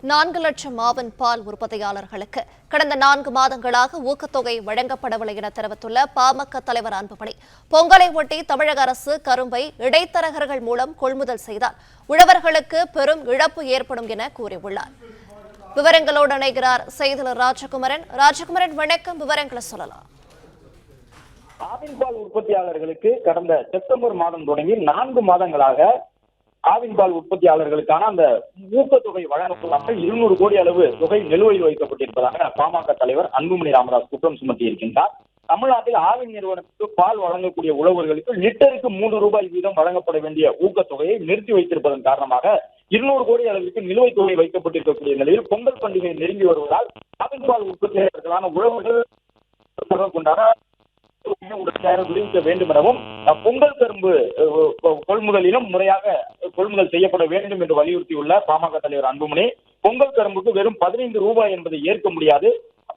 4 லட்சம் ஆவின் பால் உற்பத்தியாளர்களுக்கு கடந்த 4 மாதங்களாக ஊக்கத்தொகை வழங்கப்படவில்லை என தெரிவித்துள்ள பாமக தலைவர் அன்புமணி, பொங்கலை ஒட்டி தமிழக அரசு கரும்பை இடைத்தரகர்கள் மூலம் கொள்முதல் செய்தால் உழவர்களுக்கு பெரும் இழப்பு ஏற்படும் என கூறியுள்ளார். விவரங்களோடு இணைகிறார் செய்தியாளர் ராஜகுமரன். வணக்கம், விவரங்களை சொல்லலாம். ஆவின் பால் உற்பத்தியாளர்களுக்கு கடந்த செப்டம்பர் மாதம் தொடங்கி 4 மாதங்களாக ஆவின் பால் உற்பத்தியாளர்களுக்கான அந்த ஊக்கத்தொகை வழங்கப்படாமல் 200 கோடி அளவு தொகை நிலுவையில் வைக்கப்பட்டிருப்பதாக பாமக தலைவர் அன்புமணி ராமதாஸ் குற்றம் சுமத்தி இருக்கின்றார். தமிழ்நாட்டில் ஆவின் நிறுவனத்துக்கு பால் வழங்கக்கூடிய உழவர்களுக்கு லிட்டருக்கு 3 ரூபாய் வீதம் வழங்கப்பட வேண்டிய ஊக்கத்தொகையை நிறுத்தி வைத்திருப்பதன் காரணமாக 200 கோடி அளவிற்கு நிலுவைத் தொகை வைக்கப்பட்டிருக்கக்கூடிய நிலையில் பொங்கல் பண்டிகை நெருங்கி வருவதால் ஆவின் பால் உற்பத்தியாளர்களான உழவர்கள் கொண்டாட விடுவிக்க வேண்டும் எனவும் பொங்கல் கரும்பு கொள்முதலிலும் முறையாக கொள்முதல் செய்யப்பட வேண்டும் என்று வலியுறுத்தியுள்ள பாமக தலைவர் அன்புமணி, பொங்கல் கரும்புக்கு வெறும் 15 ரூபாய் என்பதை ஏற்க முடியாது.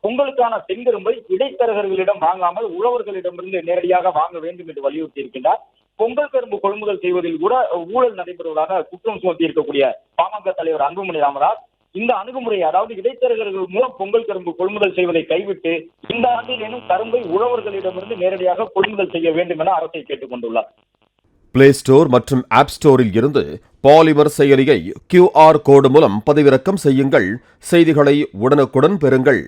பொங்கலுக்கான செங்கரும்பை இடைத்தரகர்களிடம் வாங்காமல் உழவர்களிடமிருந்து நேரடியாக வாங்க வேண்டும் என்று வலியுறுத்தி இருக்கின்றார். பொங்கல் கரும்பு கொள்முதல் செய்வதில் கூட ஊழல் நடைபெறுவதாக குற்றம் சுமத்தி இருக்கக்கூடிய பாமக தலைவர் அன்புமணி ராமதாஸ் இந்த அணுகுமுறை, அதாவது இடைத்தரகர்கள் மூலம் பொங்கல் கரும்பு கொள்முதல் செய்வதை கைவிட்டு இந்த ஆண்டிலேனும் கரும்பை உழவர்களிடமிருந்து நேரடியாக கொள்முதல் செய்ய வேண்டும் என அரசை கேட்டுக் கொண்டுள்ளார். பிளே ஸ்டோர் மற்றும் ஆப் ஸ்டோரில் இருந்து பாலிமர் செயலியை QR கோடு மூலம் பதிவிறக்கம் செய்யுங்கள். செய்திகளை உடனுக்குடன் பெறுங்கள்.